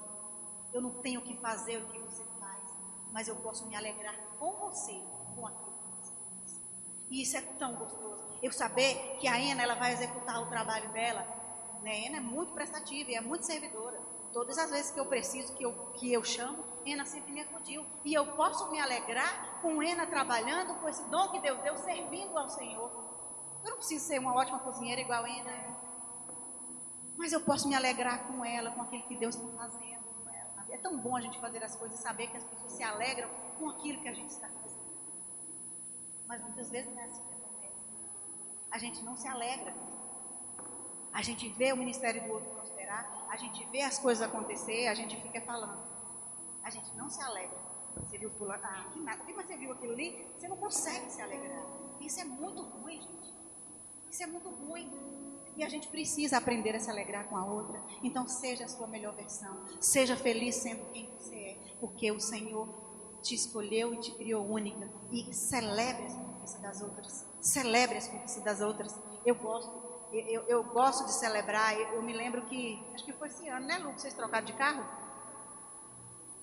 Eu não tenho que fazer o que você faz, mas eu posso me alegrar com você, com aquilo que você faz. E isso é tão gostoso. Eu saber que a Ana, ela vai executar o trabalho dela. Né? A Ana é muito prestativa e é muito servidora. Todas as vezes que eu preciso, que eu chamo, Ana sempre me acudiu. E eu posso me alegrar com Ana trabalhando, com esse dom que Deus deu, servindo ao Senhor. Eu não preciso ser uma ótima cozinheira igual a Ana, mas eu posso me alegrar com ela, com aquilo que Deus está fazendo. É tão bom a gente fazer as coisas e saber que as pessoas se alegram com aquilo que a gente está fazendo. Mas muitas vezes não é assim que acontece. A gente não se alegra. A gente vê o ministério do outro prosperar, a gente vê as coisas acontecer, a gente fica falando. A gente não se alegra. Você viu fulano, que nada, mas você viu aquilo ali, você não consegue se alegrar. Isso é muito ruim, gente. Isso é muito ruim. E a gente precisa aprender a se alegrar com a outra. Então seja a sua melhor versão. Seja feliz sendo quem você é. Porque o Senhor te escolheu e te criou única. E celebre as conquistas das outras. Celebre as conquistas das outras. Eu gosto de celebrar. Eu me lembro que, acho que foi esse ano, né, Lu, que vocês trocaram de carro?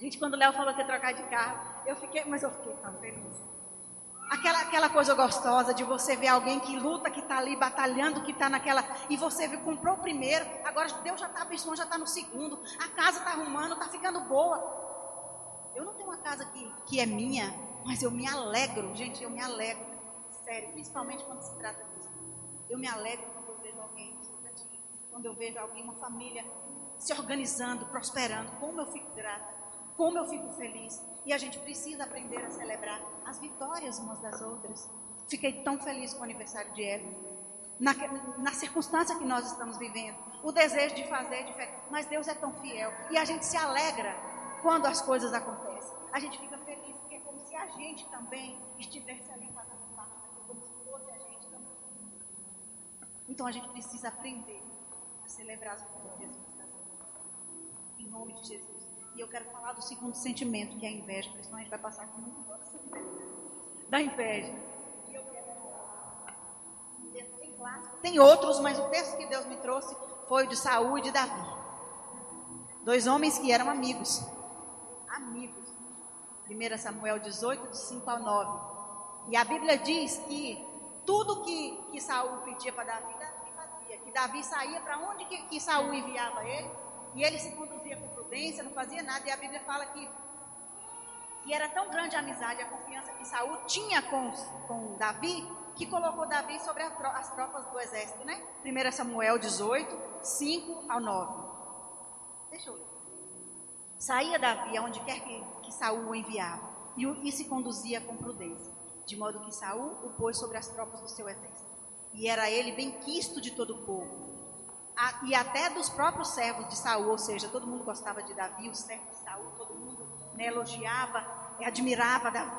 Gente, quando o Léo falou que ia trocar de carro, eu fiquei tão feliz. Aquela coisa gostosa de você ver alguém que luta, que está ali batalhando, que está naquela... E você viu, comprou o primeiro, agora Deus já está abençoando, já está no segundo. A casa está arrumando, está ficando boa. Eu não tenho uma casa que é minha, mas eu me alegro. Gente, eu me alegro. Sério, principalmente quando se trata disso. Eu me alegro quando eu vejo alguém, quando eu vejo alguém, uma família se organizando, prosperando. Como eu fico grata, como eu fico feliz. E a gente precisa aprender a celebrar as vitórias umas das outras. Fiquei tão feliz com o aniversário de Ellen. Na circunstância que nós estamos vivendo. O desejo de fazer diferente. Mas Deus é tão fiel. E a gente se alegra quando as coisas acontecem. A gente fica feliz porque é como se a gente também estivesse ali fazendo parte. Como se fosse a gente também. Então a gente precisa aprender a celebrar as vitórias umas das outras. Em nome de Jesus. E eu quero falar do segundo sentimento, que é a inveja, porque senão a gente vai passar aqui muito horas da inveja. E eu quero tem outros, mas o texto que Deus me trouxe foi o de Saul e de Davi. 2 homens que eram amigos. Amigos. 1 Samuel 18, de 5 ao 9. E a Bíblia diz que tudo que Saul pedia para Davi, Davi fazia. Que Davi saía para onde que Saul enviava ele. E ele se conduzia com prudência, não fazia nada. E a Bíblia fala que era tão grande a amizade, a confiança que Saul tinha com Davi, que colocou Davi sobre as tropas do exército, né? 1 Samuel 18, 5 ao 9. Deixa eu ver. Saía Davi aonde quer que Saul o enviava, e se conduzia com prudência, de modo que Saul o pôs sobre as tropas do seu exército. E era ele bem quisto de todo o povo. E até dos próprios servos de Saul, ou seja, todo mundo gostava de Davi, os servos de Saul, todo mundo, né, elogiava e admirava Davi.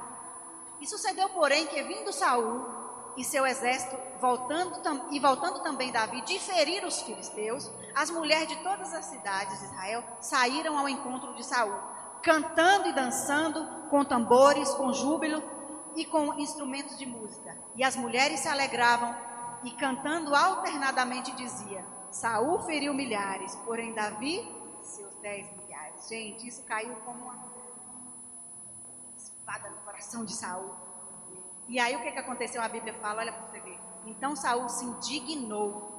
E sucedeu, porém, que vindo Saul e seu exército, voltando também Davi, de ferir os filisteus, as mulheres de todas as cidades de Israel saíram ao encontro de Saul, cantando e dançando, com tambores, com júbilo e com instrumentos de música. E as mulheres se alegravam e cantando alternadamente dizia: Saul feriu milhares, porém Davi, seus 10 milhares. Gente, isso caiu como uma espada no coração de Saul. E aí o que aconteceu? A Bíblia fala, olha para você ver. Então Saul se indignou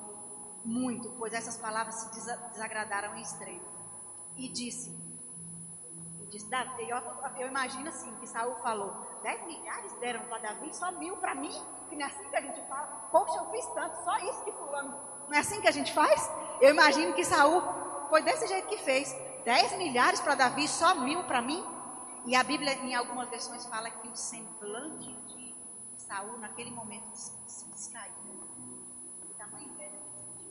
muito, pois essas palavras se desagradaram em extremo. E disse Davi, eu imagino assim, que Saul falou, 10 milhares deram para Davi, só 1.000 para mim? Que não é assim que a gente fala. Poxa, eu fiz tanto, só isso que fulano. Não é assim que a gente faz? Eu imagino que Saul foi desse jeito que fez. 10 milhares para Davi, só 1.000 para mim? E a Bíblia, em algumas versões, fala que o semblante de Saul, naquele momento, se descaiu. O tamanho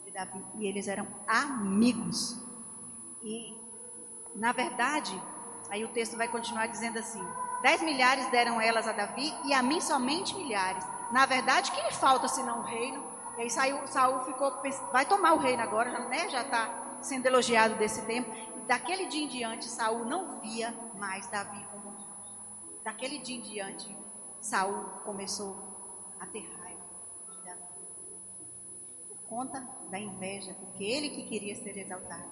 de Davi. E eles eram amigos. E, na verdade, aí o texto vai continuar dizendo assim: 10 milhares deram elas a Davi e a mim somente milhares. Na verdade, o que lhe falta senão o reino? E aí Saul ficou, vai tomar o reino agora, já está sendo elogiado desse tempo. E daquele dia em diante, Saul não via mais Davi como um. Daquele dia em diante, Saul começou a ter raiva de Davi. Por conta da inveja, porque ele que queria ser exaltado.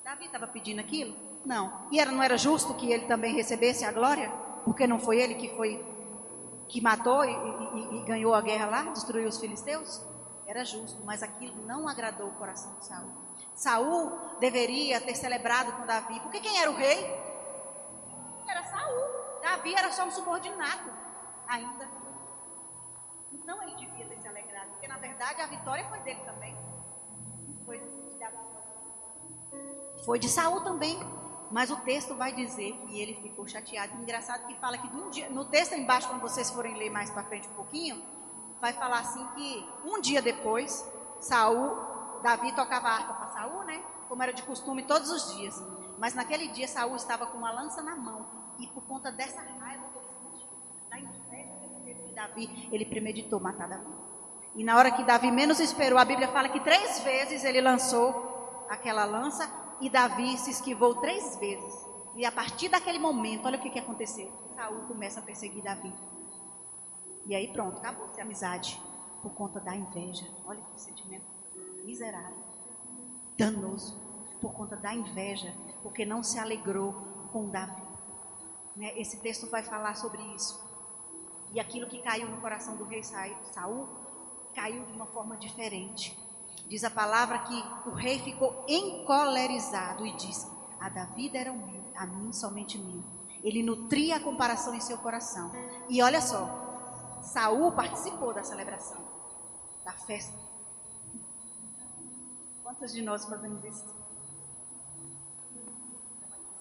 Davi estava pedindo aquilo? Não. E não era justo que ele também recebesse a glória? Porque não foi ele que matou e ganhou a guerra lá, destruiu os filisteus? Era justo, mas aquilo não agradou o coração de Saul. Saul deveria ter celebrado com Davi, porque quem era o rei? Era Saul. Davi era só um subordinado ainda. Então ele devia ter se alegrado, porque na verdade a vitória foi dele também. Não foi de Davi. Foi de Saul também. Mas o texto vai dizer que ele ficou chateado. Engraçado que fala que no texto embaixo, quando vocês forem ler mais para frente um pouquinho, vai falar assim que um dia depois, Davi tocava a harpa para Saul, né? Como era de costume todos os dias. Mas naquele dia Saul estava com uma lança na mão. E por conta dessa raiva que ele sentiu, da inveja que ele teve de Davi, ele premeditou matar Davi. E na hora que Davi menos esperou, a Bíblia fala que 3 vezes ele lançou aquela lança. E Davi se esquivou 3 vezes. E a partir daquele momento, olha o que aconteceu. Saul começa a perseguir Davi. E aí pronto, acabou-se a amizade. Por conta da inveja. Olha que sentimento miserável. Danoso. Por conta da inveja. Porque não se alegrou com Davi. Esse texto vai falar sobre isso. E aquilo que caiu no coração do rei Saul, caiu de uma forma diferente. Diz a palavra que o rei ficou encolerizado e disse: a Davi deram 1.000, a mim somente 1.000. Ele nutria a comparação em seu coração. E olha só, Saul participou da celebração, da festa. Quantos de nós fazemos isso?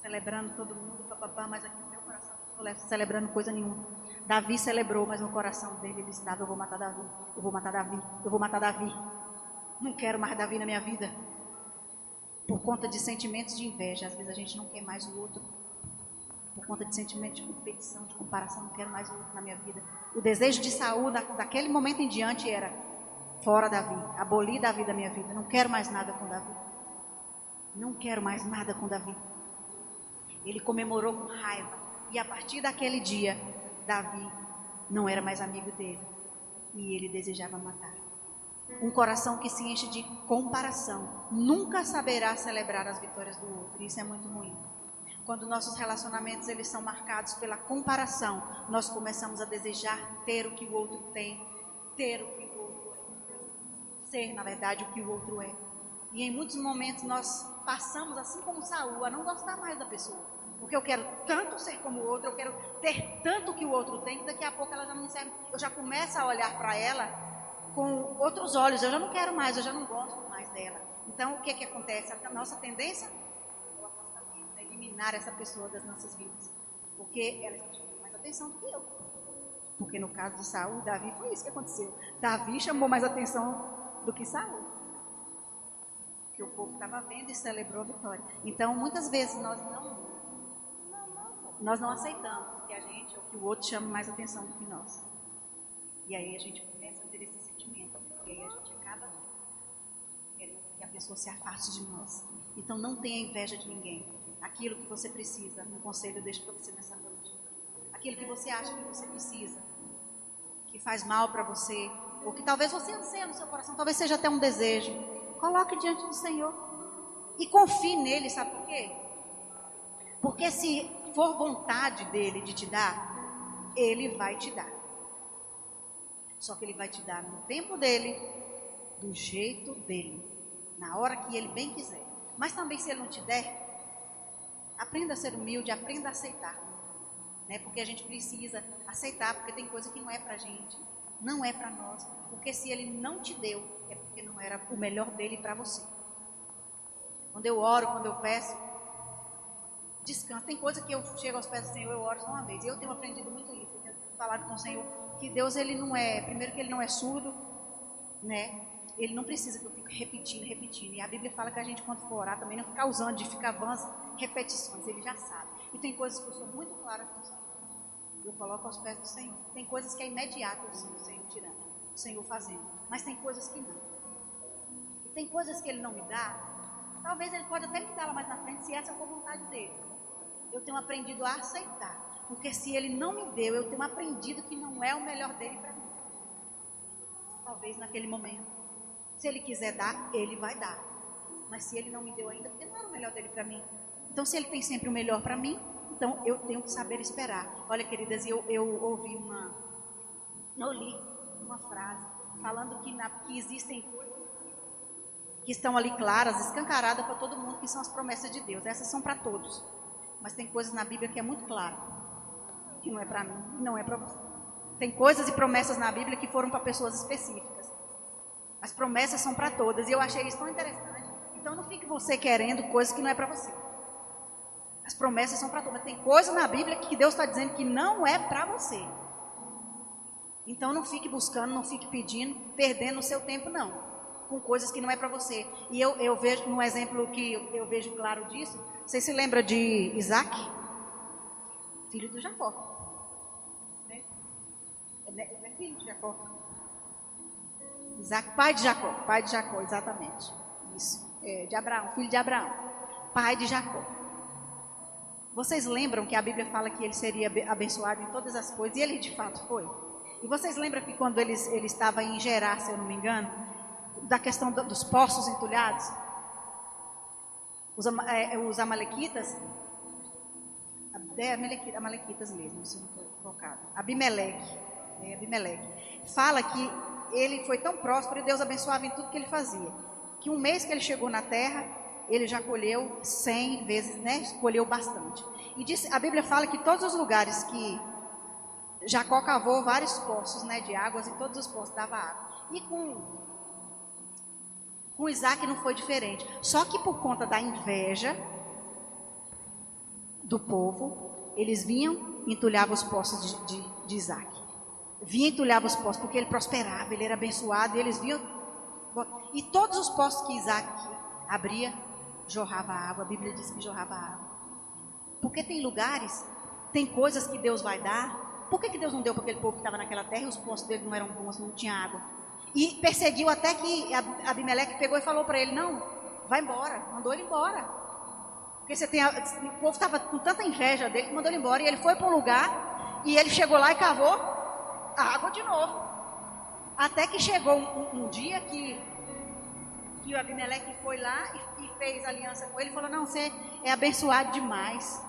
Celebrando todo mundo, papapá, mas aqui no meu coração não estou celebrando coisa nenhuma. Davi celebrou, mas no coração dele ele estava: eu vou matar Davi, eu vou matar Davi, eu vou matar Davi. Não quero mais Davi na minha vida. Por conta de sentimentos de inveja, às vezes a gente não quer mais o outro. Por conta de sentimentos de competição, de comparação, não quero mais o outro na minha vida. O desejo de Saul, daquele momento em diante, era: fora Davi, abolir Davi da minha vida. Não quero mais nada com Davi. Não quero mais nada com Davi. Ele comemorou com raiva. E a partir daquele dia, Davi não era mais amigo dele. E ele desejava matar. Um coração que se enche de comparação nunca saberá celebrar as vitórias do outro. Isso é muito ruim. Quando nossos relacionamentos eles são marcados pela comparação, nós começamos a desejar ter o que o outro tem, ter o que o outro é, ser, na verdade, o que o outro é. E em muitos momentos nós passamos, assim como Saul, a não gostar mais da pessoa. Porque eu quero tanto ser como o outro, eu quero ter tanto que o outro tem, que daqui a pouco ela já não me serve. Eu já começo a olhar para ela com outros olhos, eu já não quero mais, eu já não gosto mais dela. Então, o que acontece? A nossa tendência é eliminar essa pessoa das nossas vidas. Porque ela chamou mais atenção do que eu. Porque no caso de Saul, Davi, foi isso que aconteceu. Davi chamou mais atenção do que Saul. Porque o povo estava vendo e celebrou a vitória. Então, muitas vezes nós não aceitamos que a gente ou que o outro chame mais atenção do que nós. E aí a gente começa a ter esse sentimento. E aí a gente acaba querendo que a pessoa se afaste de nós. Então não tenha inveja de ninguém. Aquilo que você precisa, um conselho eu deixo para você nessa noite. Aquilo que você acha que você precisa, que faz mal para você, ou que talvez você anseie no seu coração, talvez seja até um desejo, coloque diante do Senhor. E confie nele, sabe por quê? Porque se for vontade dele de te dar, ele vai te dar. Só que ele vai te dar no tempo dele, do jeito dele. na hora que ele bem quiser. Mas também se ele não te der, aprenda a ser humilde, aprenda a aceitar. Né? Porque a gente precisa aceitar, porque tem coisa que não é pra gente, não é pra nós. Porque se ele não te deu, é porque não era o melhor dele para você. Quando eu oro, quando eu peço, descanso. Tem coisa que eu chego aos pés do Senhor, eu oro só uma vez. E eu tenho aprendido muito isso. Eu tenho falado com o Senhor que Deus, ele não é, primeiro que ele não é surdo, né? Ele não precisa que eu fique repetindo. E a Bíblia fala que a gente, quando for orar, também não ficar usando de ficar vãs repetições. Ele já sabe. E tem coisas que eu sou muito clara com o Senhor. Eu coloco aos pés do Senhor. Tem coisas que é imediato o Senhor tirando, o Senhor fazendo. Mas tem coisas que não. E tem coisas que ele não me dá. Talvez ele pode até me dar lá mais na frente, se essa for a vontade dele. Eu tenho aprendido a aceitar. Porque se ele não me deu, eu tenho aprendido que não é o melhor dele para mim. Talvez naquele momento. Se ele quiser dar, ele vai dar. Mas se ele não me deu ainda, porque não era o melhor dele para mim. Então, se ele tem sempre o melhor para mim, então eu tenho que saber esperar. Olha, queridas, eu li uma frase falando que existem coisas que estão ali claras, escancaradas para todo mundo, que são as promessas de Deus. Essas são para todos. Mas tem coisas na Bíblia que é muito claro, que não é para mim, não é para você. Tem coisas e promessas na Bíblia que foram para pessoas específicas. As promessas são para todas. E eu achei isso tão interessante. Então não fique você querendo coisas que não é para você. As promessas são para todas. Tem coisas na Bíblia que Deus está dizendo que não é para você. Então não fique buscando, não fique pedindo, perdendo o seu tempo, não. Com coisas que não é para você. E eu vejo, um exemplo que eu vejo claro disso. Você se lembra de Isaac? Filho do Jacó. É filho de Jacó. Isaac, pai de Jacó, exatamente. Isso, de Abraão, filho de Abraão, pai de Jacó. Vocês lembram que a Bíblia fala que ele seria abençoado em todas as coisas, e ele de fato foi. E vocês lembram que quando ele estava em Gerar, se eu não me engano, da questão dos poços entulhados, os amalequitas, amalequitas mesmo, se não estou equivocado, Abimeleque, fala que ele foi tão próspero e Deus abençoava em tudo que ele fazia, que um mês que ele chegou na terra, ele já colheu 100 vezes, né? Colheu bastante. E a Bíblia fala que todos os lugares que Jacó cavou vários poços, né, de águas, e todos os poços dava água. E com Isaac não foi diferente. Só que por conta da inveja do povo, eles vinham e entulhavam os poços de Isaac. Vinha e entulhava os poços, porque ele prosperava, ele era abençoado, e eles vinham. E todos os poços que Isaac abria, jorrava água. A Bíblia diz que jorrava água. Porque tem lugares, tem coisas que Deus vai dar. Por que Deus não deu para aquele povo que estava naquela terra e os poços dele não eram bons, não tinha água? E perseguiu até que Abimeleque pegou e falou para ele: não, vai embora, mandou ele embora. Porque o povo estava com tanta inveja dele que mandou ele embora. E ele foi para um lugar e ele chegou lá e cavou a água de novo. Até que chegou um dia que o Abimeleque foi lá e fez aliança com ele e falou: não, você é abençoado demais.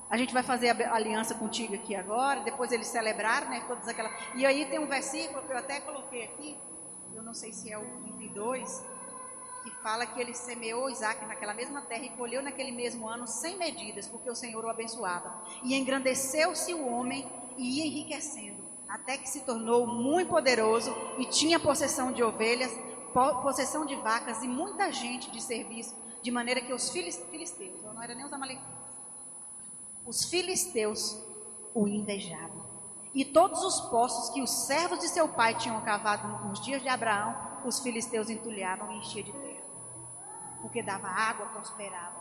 A gente vai fazer a aliança contigo aqui agora. Depois eles celebraram, né, todas aquelas. E aí tem um versículo que eu até coloquei aqui, eu não sei se é o 32, que fala que ele semeou Isaac naquela mesma terra e colheu naquele mesmo ano sem medidas, porque o Senhor o abençoava. E engrandeceu-se o homem e ia enriquecendo, até que se tornou muito poderoso e tinha possessão de ovelhas, possessão de vacas e muita gente de serviço, de maneira que os filisteus, não era nem os amalequitas, os filisteus o invejavam. E todos os poços que os servos de seu pai tinham cavado nos dias de Abraão, os filisteus entulhavam e enchiam de terra, porque dava água, prosperava.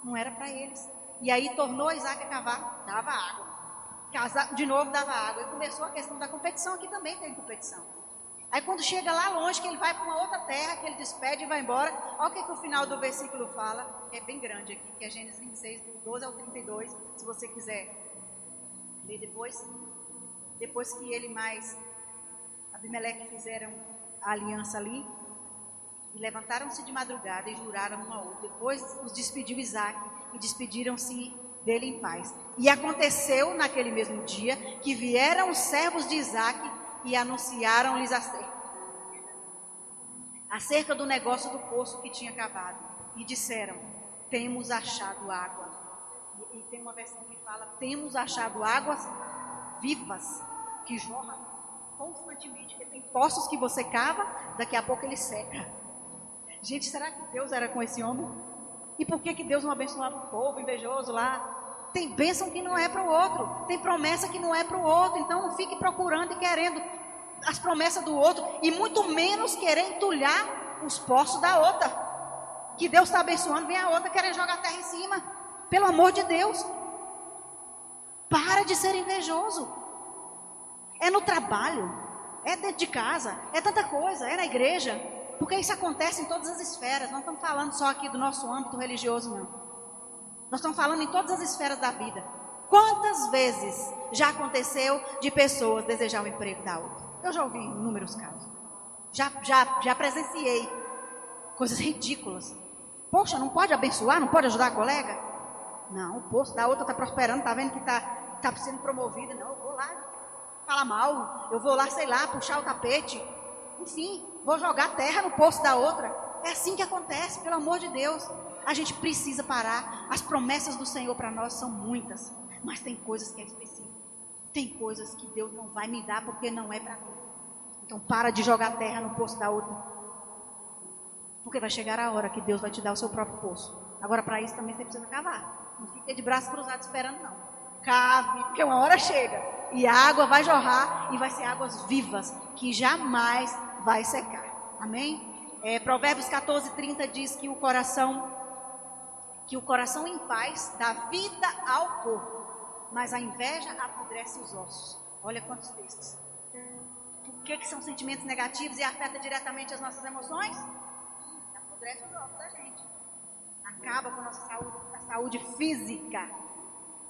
Não era para eles. E aí tornou Isaac a cavar, dava água. De novo dava água. E começou a questão da competição. Aqui também tem competição. Aí quando chega lá longe, que ele vai para uma outra terra, que ele despede e vai embora, olha o que o final do versículo fala, é bem grande aqui, que é Gênesis 26, do 12 ao 32, se você quiser ler depois. Depois que ele mais Abimeleque fizeram a aliança ali, e levantaram-se de madrugada e juraram um ao outro. Depois os despediu Isaac e despediram-se dele em paz. E aconteceu naquele mesmo dia que vieram os servos de Isaac e anunciaram-lhes acerca do negócio do poço que tinha cavado. E disseram: temos achado água. E tem uma versão que fala: temos achado águas vivas, que jorram constantemente. Porque tem poços que você cava, daqui a pouco ele seca. Gente, será que Deus era com esse homem? E por que Deus não abençoava o povo invejoso lá? Tem bênção que não é para o outro, tem promessa que não é para o outro. Então não fique procurando e querendo as promessas do outro, e muito menos querer entulhar os poços da outra. Que Deus está abençoando, vem a outra querer jogar a terra em cima. Pelo amor de Deus, para de ser invejoso. É no trabalho, é dentro de casa, é tanta coisa, é na igreja, porque isso acontece em todas as esferas. Não estamos falando só aqui do nosso âmbito religioso, não. Nós estamos falando em todas as esferas da vida. Quantas vezes já aconteceu de pessoas desejar o emprego da outra? Eu já ouvi inúmeros casos. Já presenciei coisas ridículas. Poxa, não pode abençoar? Não pode ajudar a colega? Não, o posto da outra está prosperando, está vendo que está sendo promovida. Não, eu vou lá falar mal, eu vou lá, sei lá, puxar o tapete. Enfim, vou jogar terra no poço da outra. É assim que acontece, pelo amor de Deus. A gente precisa parar. As promessas do Senhor para nós são muitas, mas tem coisas que é específico. Tem coisas que Deus não vai me dar porque não é para mim. Então para de jogar terra no poço da outra, porque vai chegar a hora que Deus vai te dar o seu próprio poço. Agora para isso também você precisa cavar. Não fica de braços cruzados esperando não. Cave, porque uma hora chega e a água vai jorrar, e vai ser águas vivas que jamais vai secar. Amém? Provérbios 14:30 diz que o coração em paz dá vida ao corpo, mas a inveja apodrece os ossos. Olha quantos textos. O que são sentimentos negativos e afeta diretamente as nossas emoções? Apodrece os ossos da gente. Acaba com a nossa saúde física.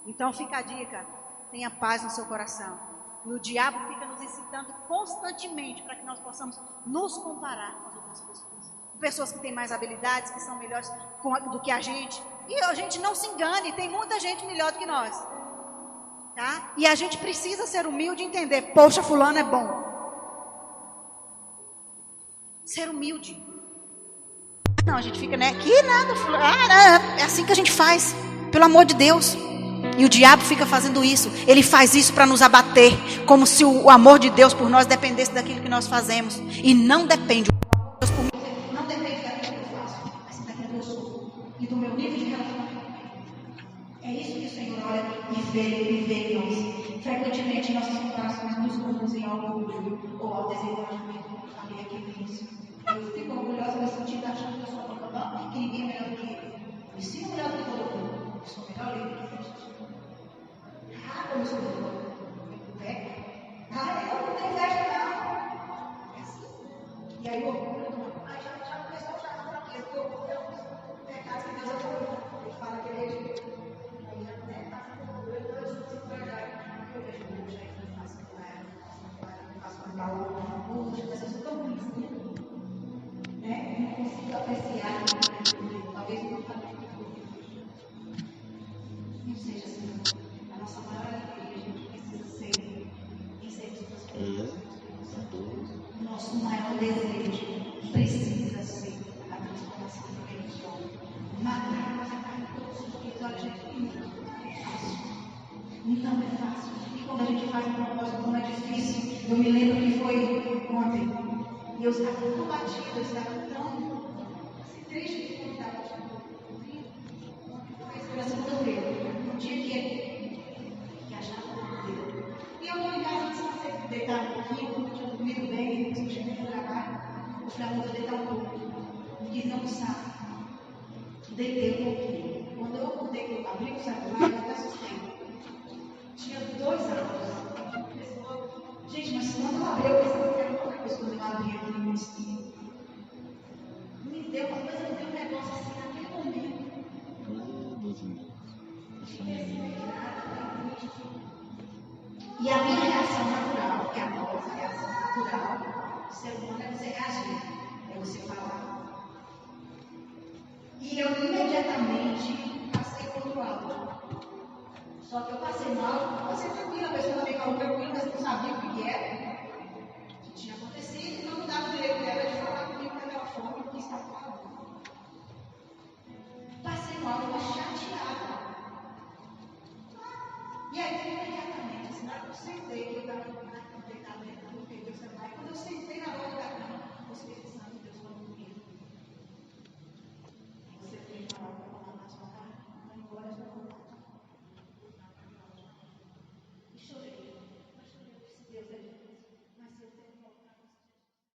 Então fica a dica: tenha paz no seu coração. E o diabo fica nos incitando constantemente para que nós possamos nos comparar com as outras pessoas. Pessoas que têm mais habilidades, que são melhores do que a gente. E a gente não se engane, tem muita gente melhor do que nós. Tá? E a gente precisa ser humilde e entender: poxa, fulano é bom. Ser humilde. Não, a gente fica, né? Que nada, fulano. É assim que a gente faz. Pelo amor de Deus. E o diabo fica fazendo isso. Ele faz isso para nos abater, como se o amor de Deus por nós dependesse daquilo que nós fazemos. E não depende. Deus por mim não depende daquilo que eu faço, mas daquilo que eu sou e do meu nível de relacionamento. É isso que o Senhor olha e vê em nós. Frequentemente nossas comparações nos conduzem ao orgulho ou ao desenvolvimento. Eu falei aqui nisso. Eu fico orgulhosa no sentido de achar que eu sou bom, que ninguém é melhor do que eu. Me sinto melhor do que todo mundo. Eu sou melhor do que Cristo. Como eu sou boa, eu não tenho inveja não. É assim. E aí o orgulho já começou a chamar para quê? Porque o orgulho é um pecado que Deus aprovou. Ele fala que ele é de aí já está com orgulho, eu sou desencorajado. Eu vejo o orgulho já é que faço com ela, faço com o orgulho, mas eu sou tão bonzinho, né? Não consigo apreciar talvez não faça. Não seja assim. A nossa maior alegria, a gente precisa ser em serviço das pessoas. O nosso maior desejo precisa ser a transformação do religião. Matar a carne de todos os dias. Olha, gente, não é fácil. Não é fácil. E quando a gente faz um propósito, não é difícil. Eu me lembro que foi ontem. E eu estava tão batida, eu estava tão triste de vontade. Foi a segunda-feira. No dia que achava dele. E eu estou em casa, descansei, deitar um pouquinho, quando eu tinha dormido bem, depois que eu cheguei no trabalho, eu falei, vou deitar um pouco. Não quis não sabe. Deitei um pouquinho. Quando eu acordei, que eu abri o celular, eu até assustei. Tinha 2 áudios. Gente, mas quando eu abri, eu pensei que era outra coisa quando eu abri aquele ministério. Me deu uma coisa, me deu um negócio assim naquele momento. E a minha reação natural, que é a nossa reação natural, o ser humano é você reagir, é você falar. E eu imediatamente passei por outro áudio. Só que eu passei no áudio, passei tranquila, a pessoa também falou tranquila, mas não sabia o que era, o que tinha acontecido, então não dava o direito dela de falar comigo naquela forma. Sentei,